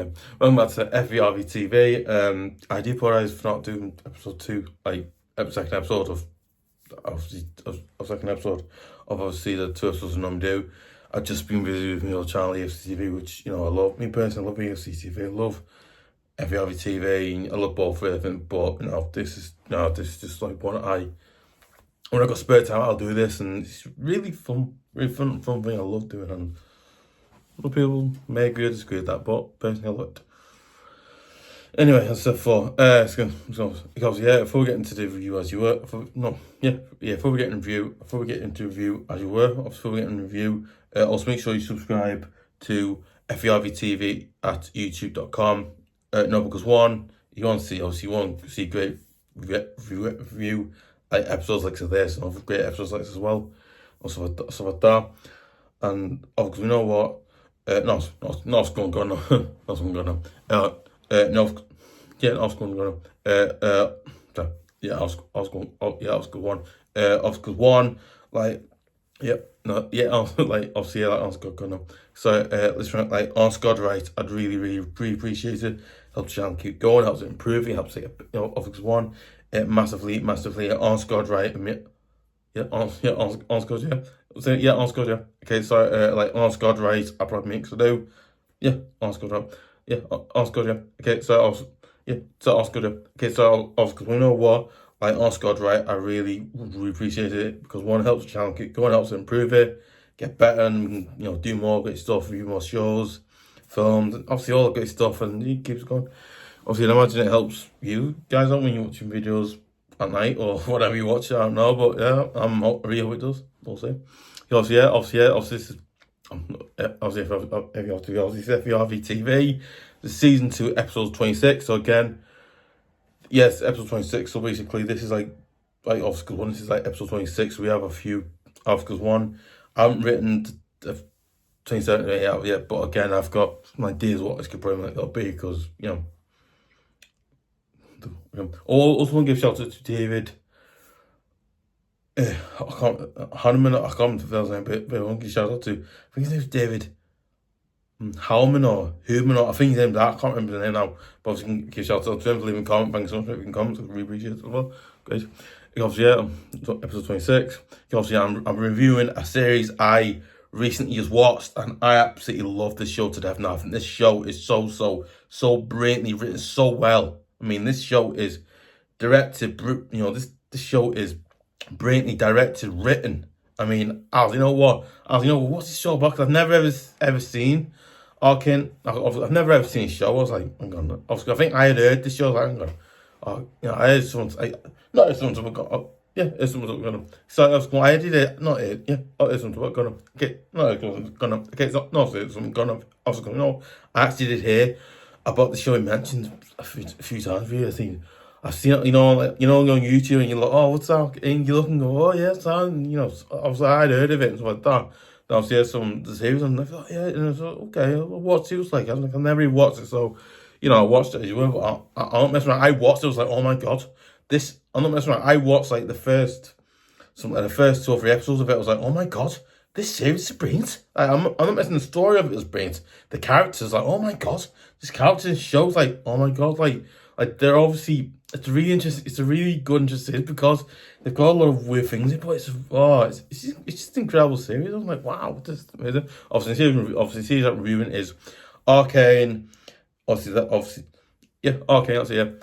Welcome back to FVRV TV. I do apologise for not doing episode 2, second episode of obviously the 2 episodes I normally do. I've just been busy with my old channel, FCTV, which, you know, I love. Me personally, I love FCTV, I love FVRV TV, I love both of them, but, you know, this is just like when I got spare time, I'll do this, and it's really fun thing I love doing, and other people may agree or disagree with that, but personally I love it. Anyway, as I said before, before we get into the review as you were, before we get into review as you were, before we get into review, also make sure you subscribe to FVRV TV at youtube.com. No, because one, you want to see great review episodes like this, and other great episodes like this as well, also stuff like that. And obviously, you know what? North going on. So let's try on Scott right. I'd really appreciate it. Helps the channel keep going, helps it improve, it helps it, you know, Office 1 massively on Scott right. On Scott, yeah. So yeah, on Scott, yeah. Okay, so on Scott right, I probably make so do. Yeah, on Scott right. Yeah, on Scott, yeah. Okay, so on Scott, yeah. Okay, so because we know what, on Scott right, I really appreciate it, because one, helps the channel keep going, helps to improve it, get better, and, you know, do more great stuff, review more shows, films, obviously all the great stuff, and it keeps going. Obviously, I imagine it helps you guys out when you're watching videos at night or whatever you watch. I don't know, but yeah, I really hope it does. We'll see. Obviously, this is FVRV TV. The season 2, episode 26. So again, yes, episode 26. So basically, this is like obstacle 1. This is like episode 26. We have a few obstacles 1. I haven't written the 27 out yet, but again, I've got some ideas what this could probably be, because, you know. Also want to give a shout out to David. I can't remember if that was name, but I want to give a shout out to, I think his name's David Howman or Human, or I think his name's that. I can't remember the name now, but obviously you can give a shout out to him, leave a comment, thanks so much for leaving comments, I really appreciate it as well. Guys, obviously, episode 26. Obviously, I'm reviewing a series I recently just watched, and I absolutely love this show to death now. I think this show is so brilliantly written, so well. I mean, this show is directed, you know, this show is brilliantly directed, written. I mean, what's this show about? Because I've never ever seen Arcane. I've never ever seen a show. I was like, I think I had heard this show. I heard someone, so I did it, not it, yeah. It's someone gonna, okay, no, gonna, okay, so, no, it's someone gonna, I was gonna, no, I actually did hear about the show he mentioned a few times. Really, I've seen it, on YouTube, and you're like, oh, what's that? And you look and go, oh yeah, son, you know. Obviously, I'd heard of it and stuff like that. Then obviously, there's some the series, and I thought, yeah, and I was like, okay, what's it was like? I was like, I've never even watched it, so, you know, I watched it as you were, but I don't mess around. I watched it, I was like, oh my god, I'm not messing around. I watched like the first 2 or 3 episodes of it. I was like, oh my god, this series is brilliant. I'm not messing. The story of it is brilliant. The characters, like, oh my god, this character shows, like, oh my god, like they're obviously, it's really interesting. It's a really good interesting, because they've got a lot of weird things in it, but it's just an incredible series. I'm like, wow, this is amazing. Obviously, the series I'm reviewing is Arcane. Arcane.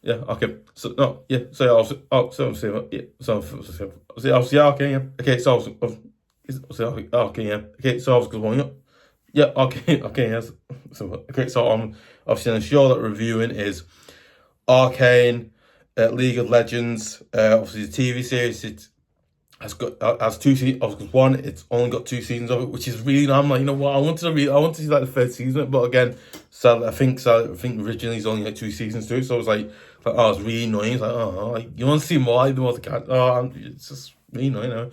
Yeah, okay. So no, yeah. So obviously, Arcane. Yeah. Okay, so Arcane. Yeah. Okay, so I was going. Yeah, okay, yes. So okay, so obviously the show that we're reviewing is Arcane, League of Legends. Obviously the TV series, it has 2 seasons. Obviously, one, it's only got 2 seasons of it, which is really. I'm like, you know what? I want to see like the 3rd season of it, but again, I think originally it's only like 2 seasons to it, so it was like oh, it's really annoying. It's like, you want to see more? You want to it's just really annoying. You know?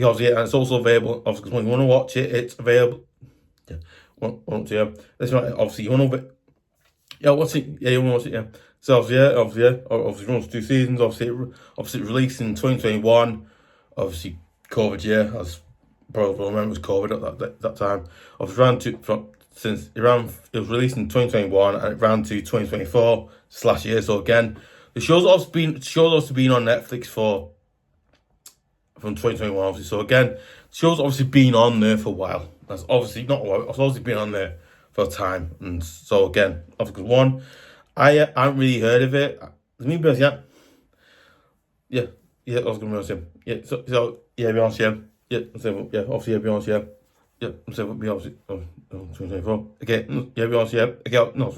Obviously, and it's also available. Obviously, when you want to watch it, it's available. Yeah, obviously you want to. Yeah, what's it? Yeah, you want to watch it? Yeah. So obviously, runs 2 seasons. Obviously, released in 2021. Obviously, COVID year, as probably remember, was COVID at that time. I was around since it was released in 2021 and it ran to 2024 / year. So again, the show's also been on Netflix from 2021, obviously. So again, the show's obviously been on there for a while. That's obviously not a while. It's obviously been on there for a time. And so again, obviously one, I haven't really heard of it. Me personally, yeah, I was gonna be honest, yeah. So yeah, be honest, yeah, obviously, be honest, yeah. Yeah, so be obviously 2024. Okay, yeah, be honest, yeah. Okay, no,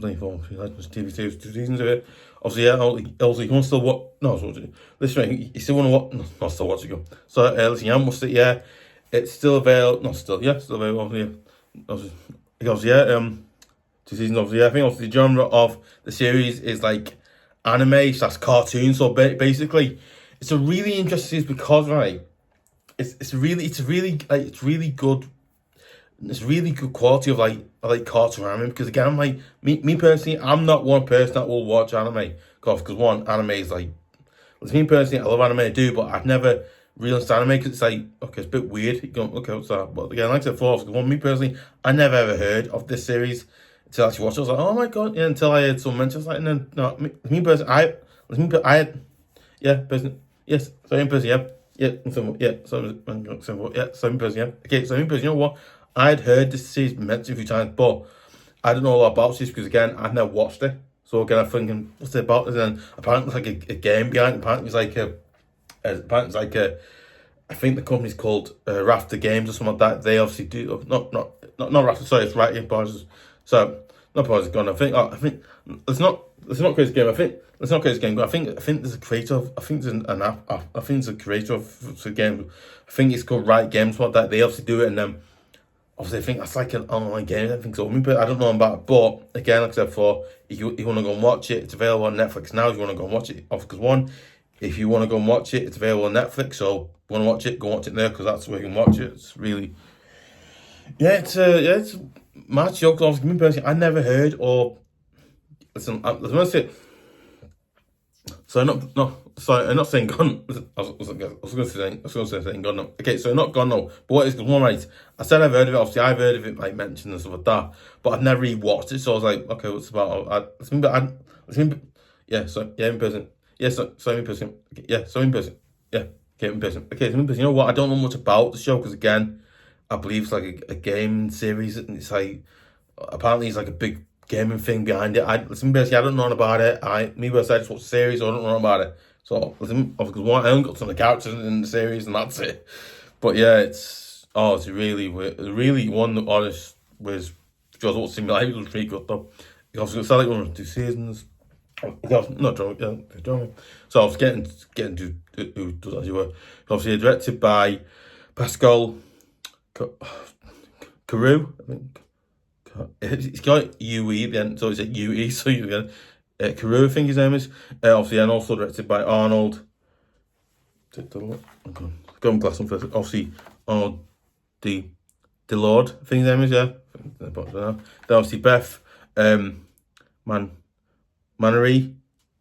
24. TV series, 2 seasons of it. Obviously, yeah. Also, you can still watch. No, so listen, you still want to watch? No, not still watch it. Go. So listen, yeah, must it? Yeah, it's still available. Not still, yeah, still available. Yeah, obviously, yeah. 2 seasons, obviously. Yeah, I think obviously the genre of the series is like anime / cartoon. So basically, it's a really interesting series because it's really good. It's really good quality of like cartoon anime, because again, I'm like me personally, I'm not one person that will watch anime because one, anime is like, me personally, I love anime, I do, but I've never really understood anime because it's like, okay, it's a bit weird. You go, okay, what's that? But again, like I said before, because one, me personally, I never ever heard of this series until I actually watched it. I was like, oh my god, yeah, until I heard someone mention it. I was like, no, me personally, yeah, person, yes, same person, yeah. Yeah, so yeah, so yeah, same person, yeah. Okay, same person. You know what? I'd heard this series mentioned a few times, but I don't know a lot about this because again, I've never watched it. So again, I'm thinking, what's it about? And then apparently it's like a game behind it. Apparently it's like a, I think the company's called Rafter Games or something like that. They obviously do not Rafter. Sorry, it's right. Apologies. So not apologies. Gone. I think it's not Crazy Game. I think it's not Crazy Game. I think there's a creator of, I think there's an app. I think there's a creator of the game. I think it's called Right Games. What that they obviously do it, and then obviously I think that's like an online game. I think so. But I don't know about it. But again, like I said before, if you want to go and watch it, it's available on Netflix now. If you want to go and watch it, because one, if you want to go and watch it, it's available on Netflix. So if you want to watch it, go watch it there because that's where you can watch it. It's really, it's mad show. Because me personally, I never heard or listen. I'm gonna say. So I'm not saying gone. I was gonna say saying gone. No. Okay, so not gone no. But what is one right? I said I've heard of it. Obviously, I've heard of it like mentioned and stuff like that. But I've never really watched it. So I was like, okay, what's it about? Yeah. So yeah, in person. Yeah, so in person. Okay, yeah, so in person. Yeah, okay, in person. Okay, so in person. You know what? I don't know much about the show because again, I believe it's like a game series, and it's like apparently it's like a big gaming thing behind it. Basically, I don't know about it. I just watched the series, so I don't know about it. So listen, because one, I only got some of the characters in the series, and that's it. But yeah, it's really one that honest was just what seemed like it was pretty good though. Because it's like 1 or 2 seasons. Not drunk, yeah. So I was getting to who does as you were. Obviously directed by Pascal Carew, I think. It's got UE at the end, so it's at UE. So you get Carew, I think his name is. Obviously, and also directed by Arnold. I'm going glass on first. Obviously, Arnold delard, I think his name is. Yeah. Then obviously Beth, maunoury.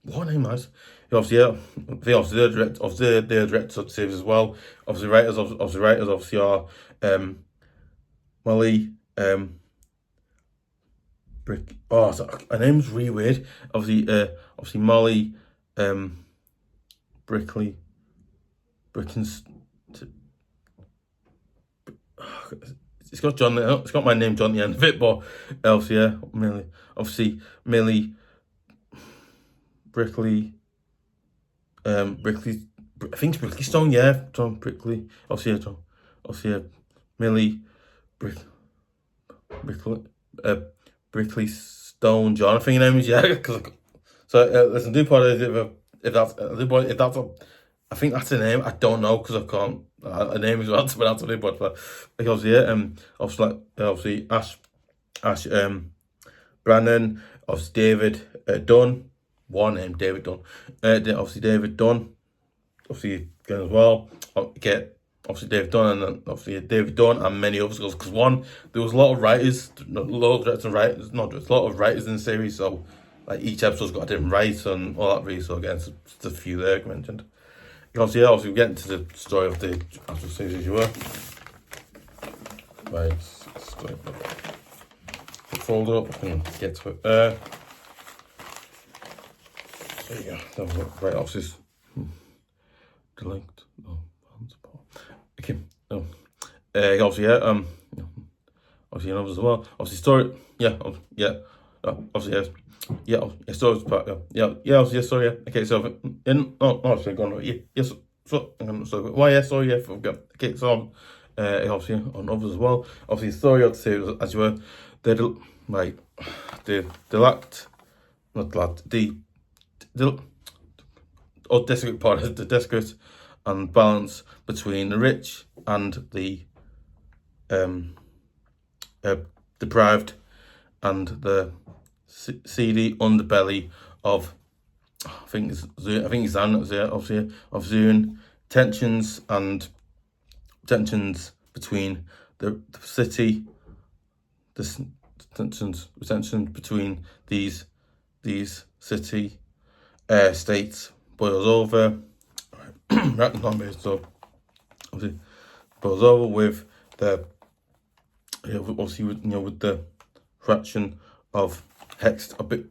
What name is? Obviously, yeah. They're directors of the series as well. Obviously, writers obviously are Mollie. So her name's really weird. Obviously Mollie, Brinkley, it's got John. It's got my name John at the end of it, but obviously Millie, Brinkley, Brinkley. I think it's Brinkley Stone. Yeah, John Brinkley. Obviously, Millie, Brinkley Stone John, I think your name is, yeah. So listen, do apologize if that's I think that's the name. I don't know because I can't. A name is well to pronounce it, but because obviously Ash, Brannon, obviously David Dunne, one name David Dunne, obviously David Dunne, obviously again as well. Obviously David Dunne and many others, because one, there was a lot of writers, a lot of directors and writers, there's a lot of writers in the series, so like each episode's got a different writer and all that really, so again, it's just a few there I mentioned. Obviously we get into the story of the actual series as you were. Right, fold it up and get to it there. There you go. Right, obviously, delete. Okay. Obviously, obviously another as well. Obviously, story. Yeah. Obviously, yes. Yeah. Storage part. Yeah. Obviously, story. Yeah. Okay. So, sorry. Go on. Yeah. Yes. So, why? Yeah. Sorry. Yeah. Forgot. Okay. So, obviously on others as well. Obviously, story of the series as you were. The desperate part is the desperate and balance between the rich and the deprived, and the seedy underbelly of I think it's zaun, obviously of zaun, tensions between the city, the tensions between these city states boils over. So obviously boils over with the obviously with the fraction of hextech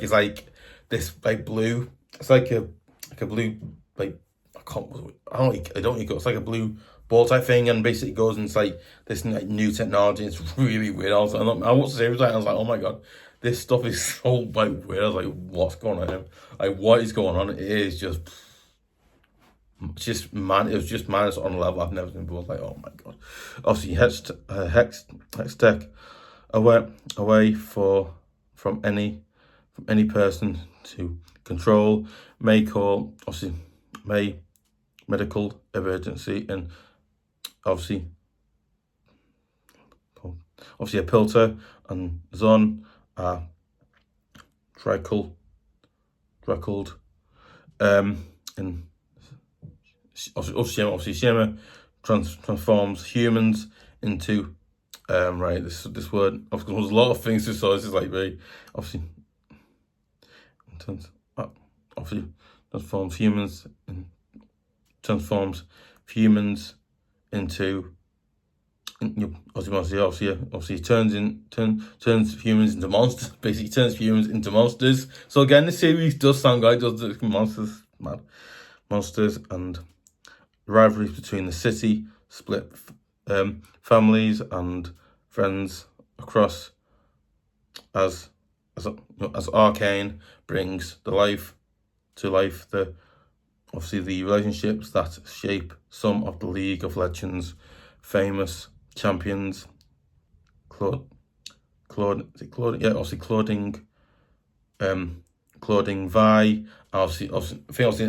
is like this like blue. It's like a blue like I don't think it's like a blue ball type thing, and basically goes into like this like new technology. It's really weird. I watched the series and I was like, oh my god, this stuff is so like weird. I was like, what's going on here? Like, what is going on? It is just man. It was just madness on a level I've never seen before. Like, oh my god. Obviously, hextech away from any person to control, may medical emergency, and obviously a pilter and zaun are dragcaled, and obviously shimmer transforms humans into right, this word, of course, there's a lot of things to, so this is like very obviously transforms humans into obviously turns humans into monsters. Basically turns humans into monsters. So again, the series does sound like monsters, monsters, and rivalries between the city, split families and friends across, as arcane brings to life the relationships that shape some of the League of Legends famous champions. Clauding, Vi. Obviously, I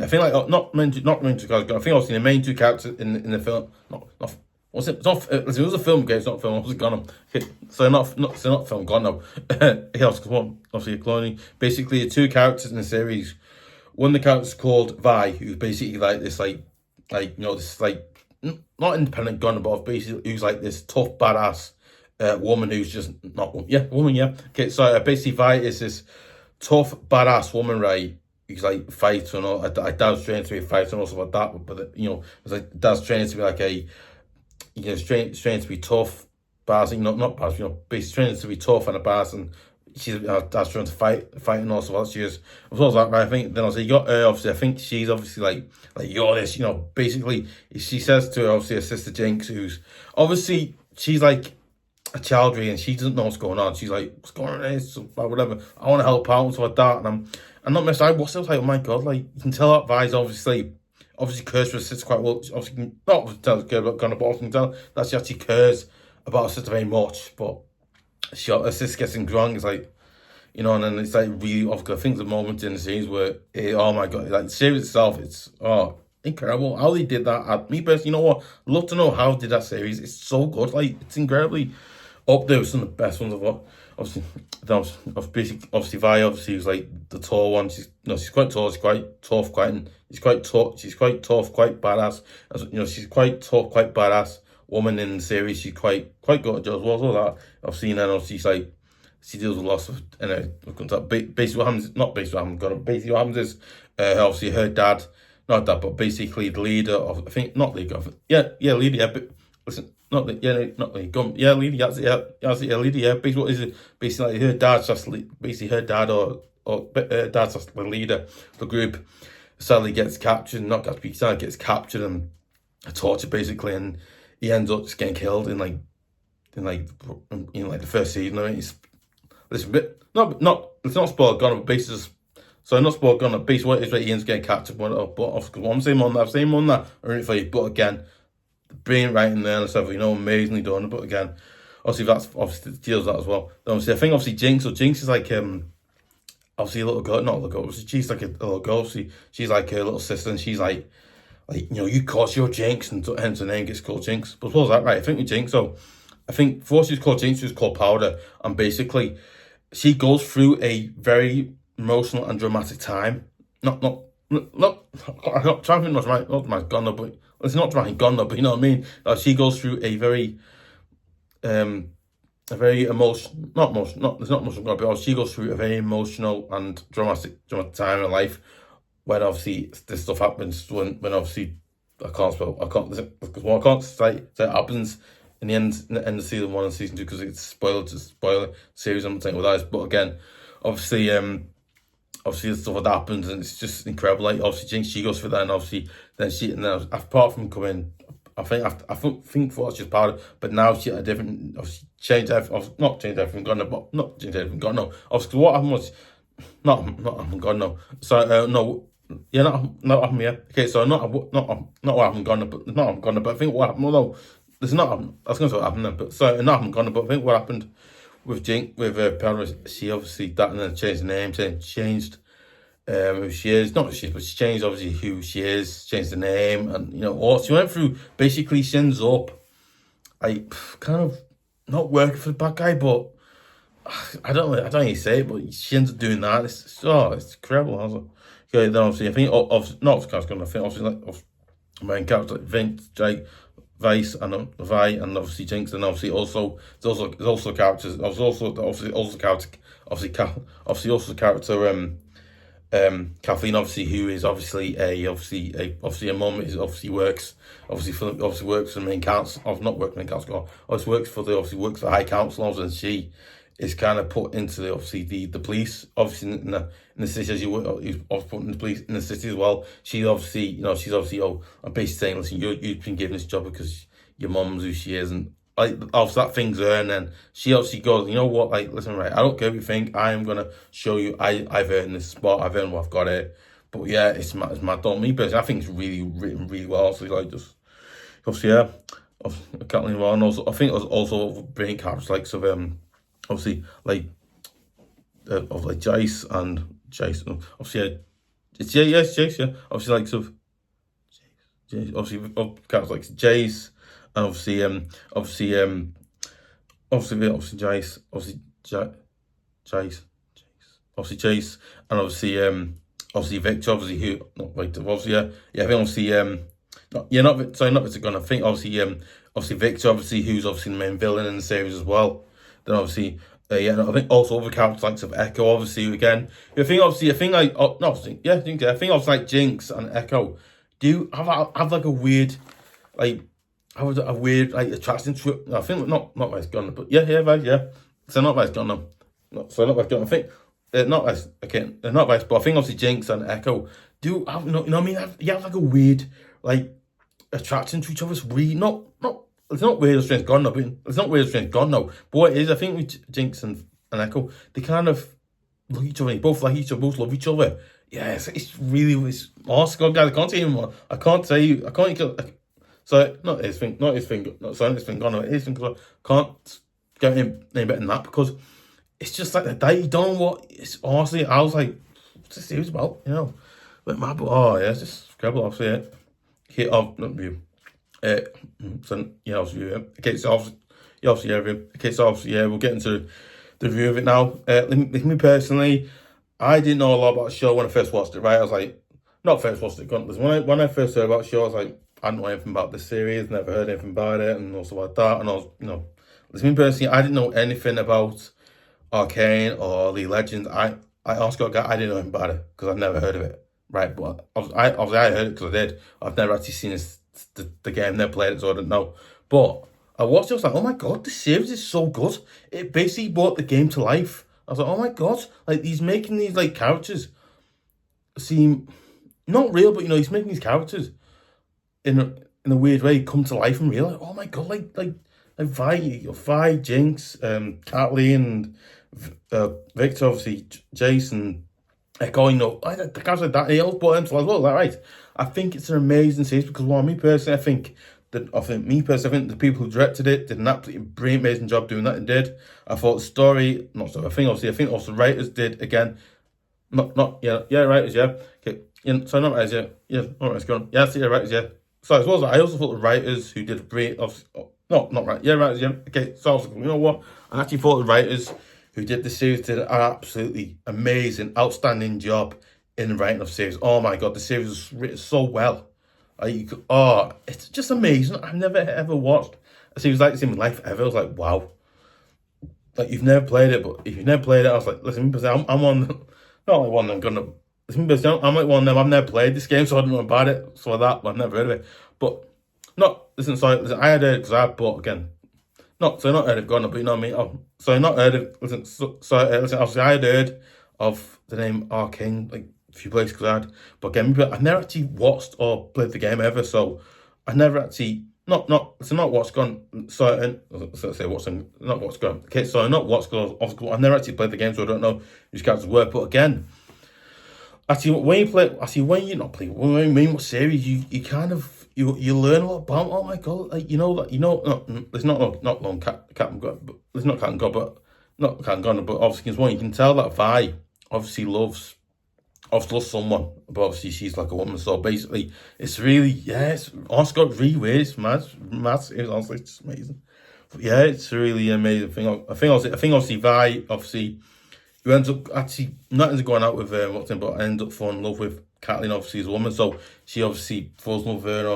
think like not main two characters. I think I've seen the main two characters in the film. Was it? It's not. It was a film. Okay, it's not a film. Obviously gone. Okay, so not film. Gone now. Obviously, cloning. Basically, the two characters in the series. One of the characters called Vi, who's basically like this, this like not independent gunner, but basically who's like this tough badass woman who's just woman. Okay, so basically Vi is this tough badass woman, right? Who's like fights and all. Dad's trained to be a fighter and all stuff like that, but it's like Dad's trained to be like a trained to be tough, badass. Not badass. Basically trained to be tough and a badass, and she's Dad's trying to fight and all stuff. She is. As well as that, right? I think then you got her. Obviously, I think she's obviously like you're this. Basically, she says to her, obviously her sister Jinx, who's obviously she's like a childry and she doesn't know what's going on. She's like, what's going on? This whatever. I want to help out and stuff like that. And I'm not messed. I was like, oh my god, like you can tell that Vi's obviously cares for her sister quite well. She obviously not tell her about Gunner, but also can tell that she actually cares about her sister very much. But her sister gets things wrong. It's like, and then it's like really off. I think the moment in the series where, oh my god, like the series itself, it's incredible how they did that. Me personally, you know what? I'd love to know how they did that series. It's so good. Like it's incredibly up there with some of the best ones I've watched. Obviously, Vi obviously was like the tall one. She's quite tall. She's quite tough. She's quite tough. Quite badass. She's quite tough. Quite badass woman in the series. She's quite good as well. So that I've seen her. She's like she deals with lots of basically what happens. Not basically what happens. Basically what happens is obviously her dad. Not that, but basically the leader of, I think, not leader of, leader, but listen, not the not the gun. Yeah, leader. That's it. Yeah, leader. Yeah, basically, what is it? Basically, like her dad's just basically her dad or dad's just the leader of the group. Sadly, gets captured. Not gets sadly gets captured and tortured basically, and he ends up just getting killed in the first season. I mean, it's a bit it's not spoiled gone, but basically. So I'm not spoiled gone. Basically, what it is, right? Ian's getting captured, but I'm saying on that, I really for you. But again, brilliant writing there and stuff, amazingly done. But again, obviously that's obviously deals with that as well. Obviously, I think obviously Jinx. So Jinx is like obviously a little girl, not a little girl. Obviously, she's like a little girl. Obviously, she's like her little sister, and she's like you cause your Jinx, and hence her name gets called Jinx. But what was that right? I think with Jinx. So I think before she was called Jinx, she was called Powder, and basically she goes through a very emotional and dramatic time. Not. I'm not trying to think not dramatic gone though, but it's not dramatic gone though. But you know what I mean. She goes through a very emotional, not emotional, it's not emotional, but she goes through a very emotional and dramatic time in her life when obviously this stuff happens. When obviously I can't say it happens in the end of season 1 and season 2 because it's spoiler series. I'm saying with that, but again, obviously the stuff that happens and it's just incredible. Like obviously Jinx, she goes through that, and obviously then apart from coming, I think for just part of, but now she had a different, obviously changed everything, not changed everything, God no, but not changed everything, God no. Obviously what happened was not happened, God no. So no, yeah, not happened, yeah. Okay, so not what happened, God no, but not happened, God no. But I think what happened, although there's not happened, I was going to say what happened then, but so not happened, God no. But I think what happened with Jinx, with Paris, she obviously that and then changed the name, changed who she is, not who she is, but she changed obviously who she is, changed the name, and all she went through. Basically, she ends up like kind of not working for the bad guy, but I don't know how you say it, but she ends up doing that. It's incredible. Okay, then obviously I think not Pascal, I think obviously like main characters like Vince, Jake, Vice, and Vi, and obviously Jinx, and obviously also there's also characters. Obviously also character Kathleen, obviously, who is obviously a mum, is obviously works for the main council, not work main council, obviously works for the High Council, and she is kind of put into the police, obviously in the city, as you were, put in the police in the city as well. She obviously, she's obviously, I'm basically saying, listen, you've been given this job because your mum's who she is, and like obviously that thing's her, and then she obviously goes, you know what, like listen, right, I don't care what you think, I am gonna show you, I've earned this spot, I've earned what I've got here. But yeah, it's mad. Don't me personally, I think it's really written really well. So like just obviously Catilyn Arnold, also I think it was also brilliant characters like obviously like of like Jayce and Jayce, obviously it's Jayce, yeah, obviously like Jayce, obviously characters like Jayce. And obviously Jayce, and obviously Victor, obviously who not Victor, obviously I think obviously not Victor Gunn. I think obviously Victor, obviously who's obviously the main villain in the series as well. Then obviously I think also other characters like Ekko, obviously again. I think obviously like Jinx and Ekko do have like a weird like. I was a weird like attraction to it. I think not Vice Gunner, but yeah. So not Vice Gunner. Not Vice Gunner. I think not Vice. Okay, not Vice, but I think obviously Jinx and Ekko do have you know what I mean. You have like a weird like attraction to each other. It's weird. Not. It's not weird or strange gone now. But it's not weird or strange gone now. But what it is, I think with Jinx and Ekko, they kind of look at each other. They both like each other. Both love each other. Yeah, it's awesome, guys. I can't say anymore. I can't say you. I can't. So not his thing, not his thing, not so his thing gone. His thing can't get any better than that because it's just like the day you don't know what. It's honestly, I was like, what's this series about? But mad, but it's just incredible. Obviously, not review. So yeah, obviously, okay. So obviously, review. Okay, so obviously, we'll get into the review of it now. Me personally, I didn't know a lot about the show when I first watched it. Right, I was like, not first watched it. When I first heard about the show, I was like, I didn't know anything about this series, never heard anything about it, and also like that. And I was, listening personally, I didn't know anything about Arcane or League of Legends. I also got, I didn't know anything about it because I've never heard of it, right? But I heard it because I did. I've never actually seen the game, never played it, so I didn't know. But I watched it, I was like, oh my god, this series is so good. It basically brought the game to life. I was like, oh my god, like he's making these like characters seem not real, but he's making these characters in a weird way come to life and real. Like, oh my god, like Vi, Jinx, Catilyn, Viketor, obviously Jayce and ekko. The guys like that, he all brought them to life as well. Right? I think it's an amazing series because me personally, I think the people who directed it did an absolutely brilliant, amazing job doing that. And did. I thought the story, not so. I think also the writers did again. Writers, yeah. Okay, so not writers, yeah, not writers. Go on, yeah, writers, yeah. So as well as I also thought the writers who did a great, not right, yeah, writers, yeah. Okay, so you know what? I actually thought the writers who did the series did an absolutely amazing, outstanding job in the writing of the series. Oh my god, the series was written so well. It's just amazing. I've never ever watched a series like this in my life ever. I was like, wow. Like, you've never played it, but if you've never played it, I was like, listen, I'm on, not like one of them gonna, listen, I'm like one of them, I've never played this game, so I don't know about it, so that, but I've never heard of it. But, listen, I had heard it because I bought again. Not heard of Gone, but you know what I mean? Not heard of, listen, obviously I had heard of the name Arcane, like, a few places because I had, but again, I've never actually watched or played the game ever, so I never actually, not what's gone, not what's gone, okay, so not what's gone, I've never actually played the game, so I don't know whose characters work, but again, when you watch series, you kind of, you learn a lot about, oh my god, like, there's not Captain God, but there's not Captain God, but not Captain God, but obviously there's one, you can tell that Vi obviously loves someone, but obviously she's like a woman, so basically it's really, it's also got really weird, it's mad, it's honestly just amazing. But yeah, it's a really amazing thing. I think obviously Vi, obviously, who ends up actually not ends up going out with but ends up falling in love with Catilyn, obviously as a woman, so she obviously falls in love with her,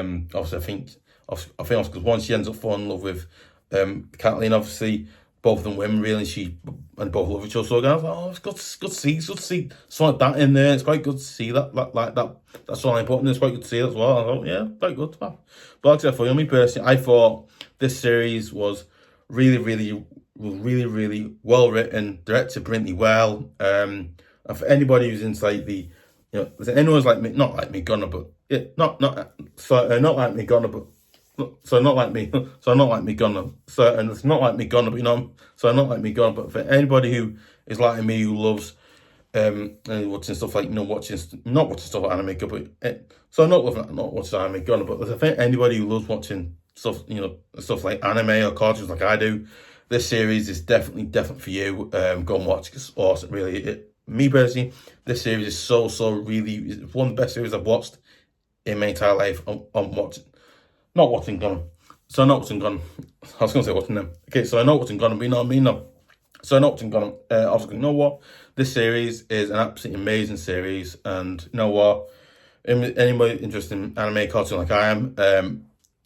and obviously I think because once she ends up falling in love with Catilyn, obviously both of them women really, and both love each other. So again, I was like, oh, it's good to see something like that in there. It's quite good to see that, like that. That's all important. It's quite good to see that as well. I thought, yeah, quite good. But like I said, for me personally, I thought this series was really, really, really, really well written, directed brilliantly well. And for anybody who's into like anyone's like me, not like me, Gunner, but not like me, Gunner, but. So not like me, so not like me Gunner. So and it's not like me Gunner, but so not like me Gunner. But for anybody who is like me, who loves watching stuff like not watching stuff like anime, but so not watching anime Gunner. But I think anybody who loves watching stuff, stuff like anime or cartoons like I do, this series is definitely for you. Go and watch. It's awesome, really. Me personally, this series is so really. It's one of the best series I've watched in my entire life. I'm watching. Not watching Gunner. So not watching Gunner. I was going to say watching them. Okay, so I know watching Gunner, but you know what I mean? No. So I know watching Gunner. I was going, you know what? This series is an absolutely amazing series. And you know what? Anybody interested in anime cartoon like I am,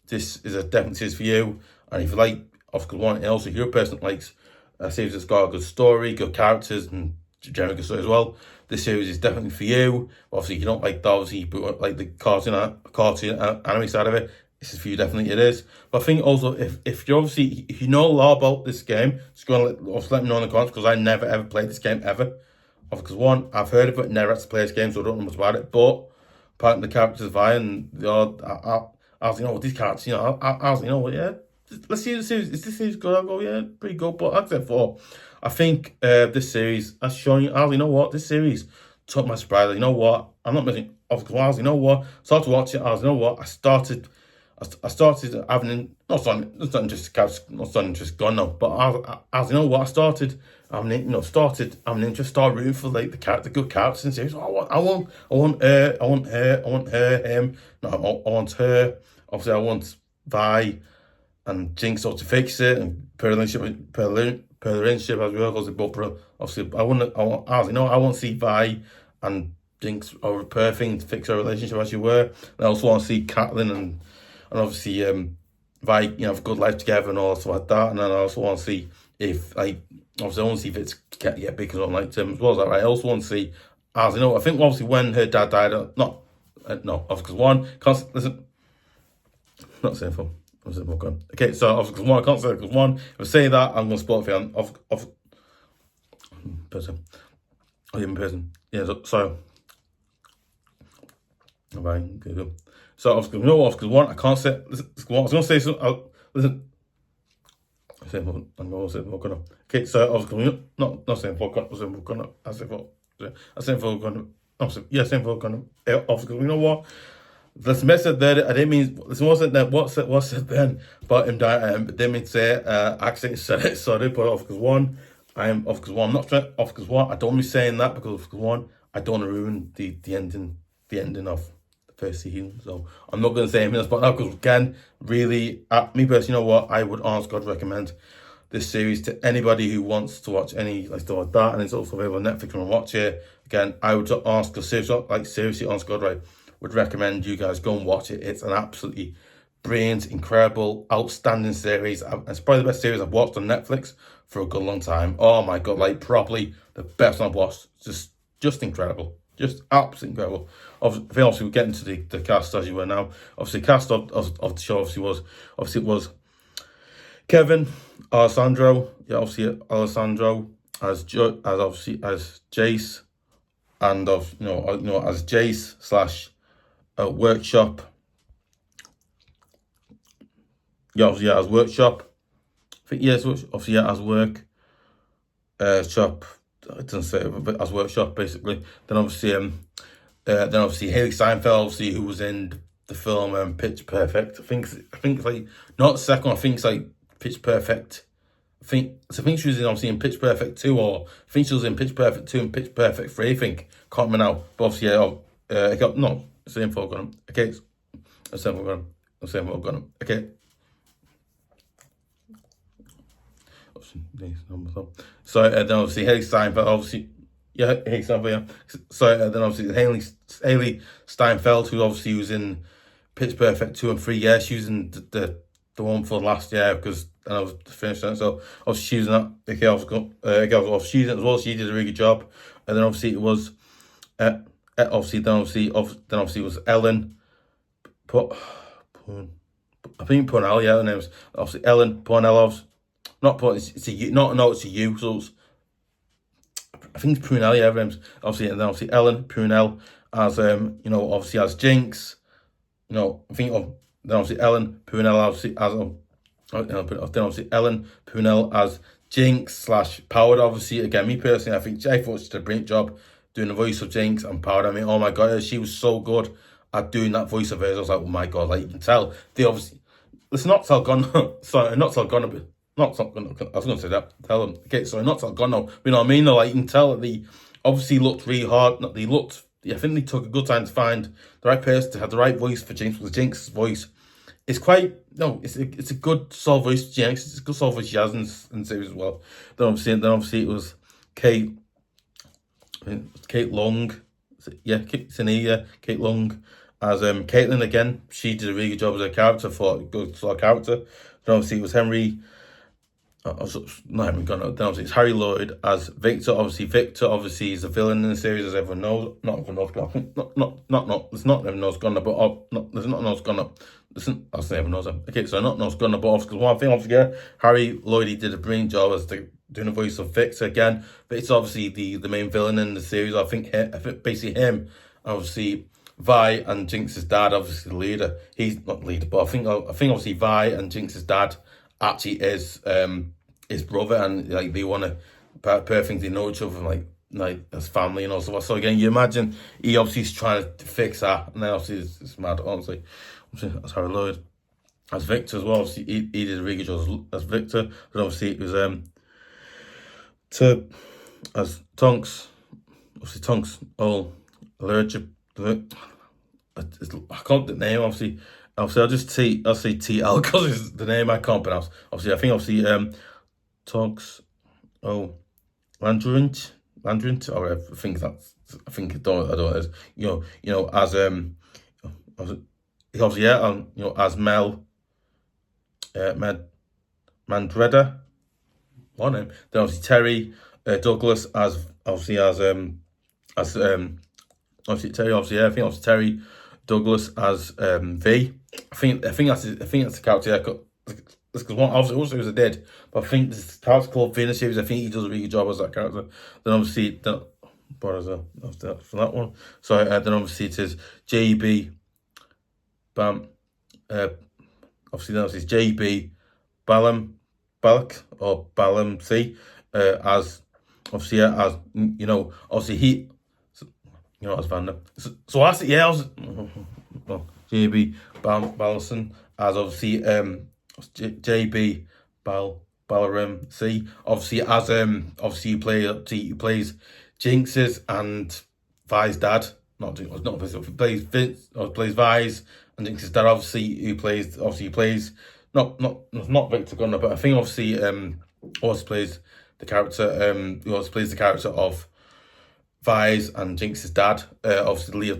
this is a definite series for you. And if you like, obviously, and also if you're a person that likes a series that's got a good story, good characters, and generally good story as well, this series is definitely for you. Obviously, you don't like that, obviously, but like the cartoon anime side of it, this is for you, definitely it is. But I think also if you obviously if you know a lot about this game, just go and let me know in the comments, because I never ever played this game ever. Because one, I've heard of it, never had to play this game, so I don't know much about it. But apart from the characters Vi and I was these characters, I was yeah, let's see the series. Is this series good? I'll go, yeah, pretty good. But like I said before, I think this series has shown you, this series took my surprise. You know what? I'm not missing. Because started watching it. I started having not starting just gone now, but I started having interest, start rooting for like the good characters in the series. I want her, him. No, I want her. Obviously, I want Vi and Jinx to fix it, and per relationship as well, because they both obviously I want to see Vi and Jinx are perfect, fix her relationship as you were. And I also want to see Catilyn and obviously Vi, have a good life together and all stuff like that. And then I also want to see if obviously I want to see if it's get big because I don't like Tim as well. Is that right? I also want to see, I think obviously when her dad died, because one, listen, not sinful. Okay, so obviously, because one, I can't say because one, if I say that, I'm going to spoil it for you. Of person. Oh, yeah, in person. Yeah, so right, good. So obviously, you know what? Because one, I can't say. Listen, I was going to say something. Listen. I'm going to say we're gonna. Okay, so obviously, not saying we're gonna. I say we're gonna. Yeah, saying we're gonna. Obviously, you know what? This message there, I didn't mean, this wasn't that what's it then, but didn't mean to say, actually said it, sorry, but of course one, I'm not trying, of course one, I don't be saying that because of course one, I don't want to ruin the ending of the first season, so I'm not going to say anything else, but now because again, really, me personally, you know what, I would honest God recommend this series to anybody who wants to watch any like stuff like that, and it's also available on Netflix and watch it. Again, I would ask, seriously, honest God, right, would recommend you guys go and watch it. It's an absolutely brilliant, incredible, outstanding series. It's probably the best series I've watched on Netflix for a good long time. Oh my God, like probably the best I've watched. Just incredible. Just absolutely incredible. Obviously we're getting to the cast as you were now. Obviously the cast of the show it was Kevin, Alessandro, Alessandro as Jayce, and as Jayce slash workshop. As workshop. I think yes, obviously as work shop. It doesn't say it, but as workshop basically. Then obviously Haley Steinfeld, obviously who was in the film Pitch Perfect. I think it's like not the second one. I think it's like Pitch Perfect. I think she was obviously in Pitch Perfect 2, or I think she was in Pitch Perfect 2 and Pitch Perfect 3. I think can't remember now. But obviously I got no. Same for gun. Okay, same for gun. Okay. So then obviously Haley Steinfeld, obviously Haley Steinfeld. Yeah. So then obviously Haley Steinfeld, who obviously was in Pitch Perfect 2 and 3. Yeah, she was in the one for last year because I was finished it. So obviously she was in that. Okay, obviously she's in it as well. She did a really good job. And then obviously it was. Obviously it was Ellen. I think Purnell, yeah, her name was obviously Ellen Purnell. Not Purnell, it's a you. It's a you. So I think it's Prunell, yeah, obviously, and then obviously Ellen Prunell as obviously as Jinx. I think then obviously Ellen Prunell obviously as then obviously Ellen Prunell as Jinx slash Powered. Obviously, again, me personally, I thought she did a brilliant job doing the voice of Jinx and Powered. I mean, oh my God, she was so good at doing that voice of hers. I was like, oh my God, like you can tell they obviously. It's not Talgona. Sorry, not Talgona, but not Talgona. I was going to say that. Tell them. Okay, sorry, not Talgona. You know what I mean? Like you can tell that they obviously looked really hard. I think they took a good time to find the right person to have the right voice for Jinx, because Jinx's voice is quite it's a good solid voice. Jinx, it's a good solid voice she has in series as well. Then obviously it was Kate Long. Yeah, Kate Long as Catilyn again. She did a really good job as a character for a good sort of character. Then obviously it was Henry. Not Henry Gunner. Then obviously it's Harry Lloyd as Viketor. Obviously Viketor is the villain in the series, as everyone knows. Not everyone knows. There's not everyone knows Gunner, but there's not knows Gunner. I'll say everyone knows him. Okay, so not knows Gunner, but because one thing obviously, yeah, Harry Lloyd, he did a brilliant job as doing the voice of Viketor again. But it's obviously the main villain in the series. I think basically him, obviously Vi and Jinx's dad, obviously the leader. He's not the leader, but I think obviously Vi and Jinx's dad actually is his brother, and like they want to perfectly know each other, like as family and all. So again, you imagine he obviously is trying to fix that, and then obviously it's mad. Honestly, that's Harry Lloyd as Viketor as well. Obviously, he did a really good job as Viketor, but obviously it was as Tonks. Obviously, Tonks all allergic. I can't the name. Obviously, I'll say TL because it's the name I can't pronounce. Obviously, I think Tonks. Oh, Landrint. Or I think I don't know what it is. As obviously as Mel, Mandreda. What name? Then obviously Terry Douglas as Terry. Obviously, I think obviously Terry Douglas as V. I think that's the character. Because one obviously also was a dead, but I think this character called V in the series. I think he does a really good job as that character. Then obviously, what is that for that one? So then obviously it is JB, Bam. Obviously then it's JB, Balak or Balam C. As obviously as obviously he. As Vander. So I see, I was JB Balson as obviously JB Balaram C. Obviously as obviously he plays Jinx's and Vi's dad. Not plays Vi's and Jinx's dad. Obviously he plays not Victor Gunner, but I think obviously also plays the character who also plays the character of Vi's and Jinx's dad, obviously the lead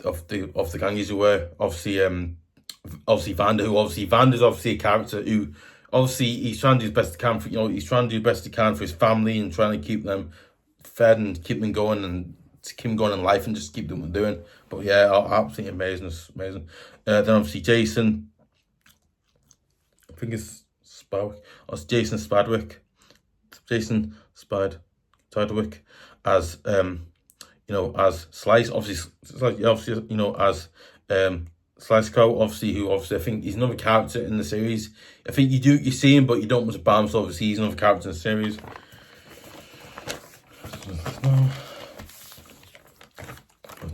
of the gang as you were. Obviously Vander, Vander's obviously a character who obviously he's trying to do his best he can for he's trying to do the best he can for his family and trying to keep them fed and keep them going and to keep them going in life and just keep doing what they're doing. But yeah, absolutely amazing. It's amazing. Then obviously Jason, I think it's Spadwick, or it's Jason Spadwick as as Slice, obviously as Slice Co, obviously who I think he's another character in the series. I think you see him, but you don't much about him. So obviously he's another character in the series.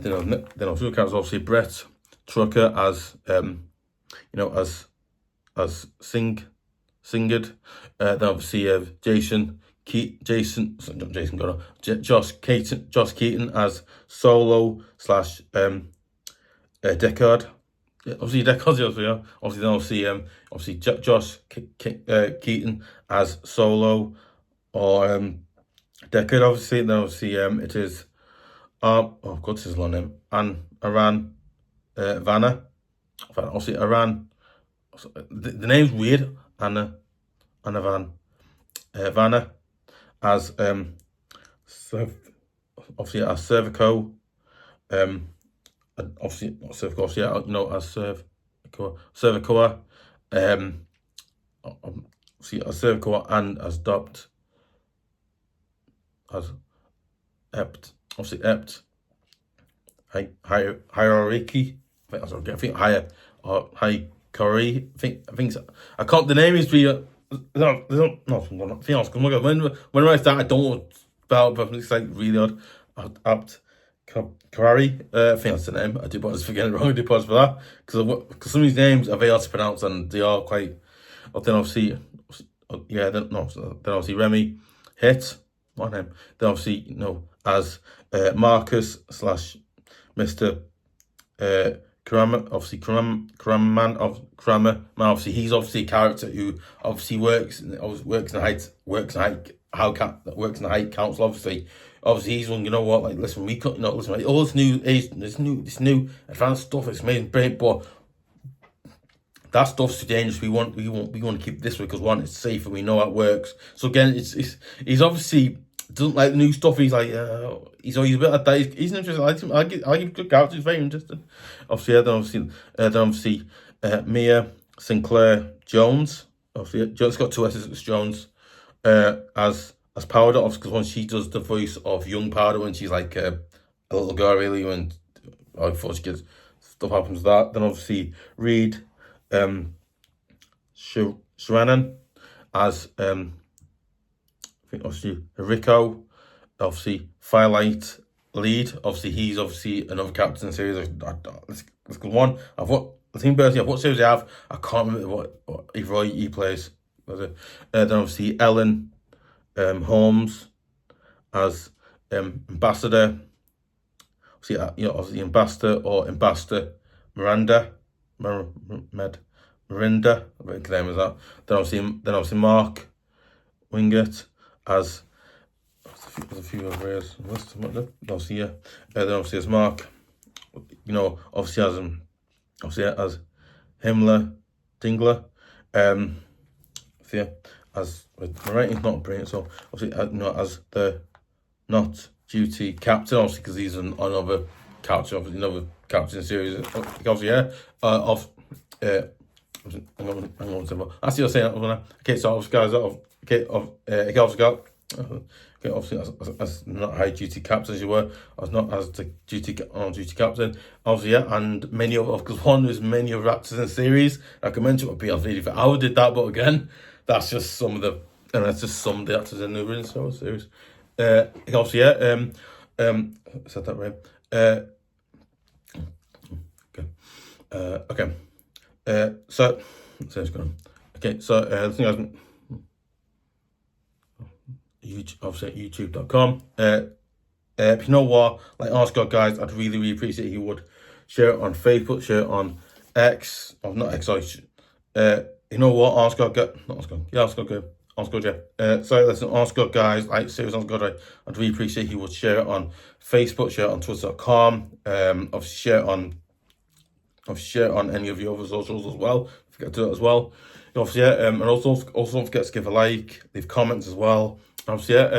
Then also characters obviously Brett Trucker as as Singed. Then obviously Josh Keaton as Solo / Deckard. Obviously Deckard, obviously then obviously Josh Keaton as Solo or Deckard. Obviously then obviously it is this is a long name. Aran Vanna. Obviously Aran. The name's weird. Anna Vanna as obviously as Cervico, obviously not Cervico, obviously as Cervicoa, obviously as Cervicoa and as Dopt, as Ept, obviously Ept, hierarchy. I think higher or high curry. I think so. I can't. The name is really. No, nothing else. When I start, I don't know about, but it's like really odd. Apt Karari, I think that's the name. I do apologize for getting it wrong. I do apologize for that because some of these names are very hard to pronounce and they are quite. Then obviously, then obviously Remy Hit, my name. Then obviously as Marcus / Mr. Kramer, obviously Kramer, obviously he's obviously a character who obviously works in the Height Council. Obviously he's one. Like listen, we could listen. Like, all this new advanced stuff. It's amazing, brilliant, but that stuff's too dangerous. We want to keep it this way because one, it's safe and we know how it works. So again, he's obviously doesn't like the new stuff. He's like he's a bit like that. He's interesting. I give good characters. Very interesting. Obviously, then obviously Mia Sinclair Jones. Obviously, Jones got two S's. It's Jones as Powder. Obviously, because when she does the voice of young Powder when she's like a little girl, really, when before she gets stuff happens to that. Then obviously Reed Shranan as obviously Rico, obviously Firelight Lead. Obviously he's obviously another character in the series. Let's go on. What series I have, I can't remember what he plays. Then obviously Ellen Holmes as Ambassador. Obviously Ambassador or Ambassador Miranda. I think the name is that. Then obviously Mark Wingett as there's a few other areas. Obviously, yeah. Then obviously as Mark, obviously as Himmler Dingler. So yeah, as my writing's not brilliant, so obviously as the not duty captain, obviously because he's another character, obviously another captain series. Obviously, yeah. Of hang on. That's what you're saying. Okay, so obviously, guys. Okay, I obviously got. Okay, obviously, as not high duty captain as you were, I was not as the duty captain. Obviously, yeah, and many of because one there's many of Raptors in the series. Like I mentioned, with PLV, I would did that, but again, that's just some of the actors in the original series. Obviously, yeah, said that right. Okay. So it's going. Okay, so the thing I was. Obviously at youtube.com. If you know what, like Arnold, guys, I'd really appreciate if you would share it on Facebook, share it on X, or not X, sorry. You know what, Arnold, sorry, listen, Arnold, guys, like seriously, Arnold, I'd really appreciate if you would share it on Facebook, share it on twitter.com, obviously share it on any of your other socials as well. Forget to do that as well. Obviously, yeah, and also don't forget to give a like, leave comments as well. Obviously, yeah,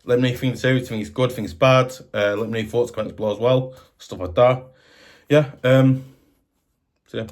let me know if you think the series, think it's good, think it's bad. Let me know your thoughts, comments below as well, stuff like that. Yeah, so yeah.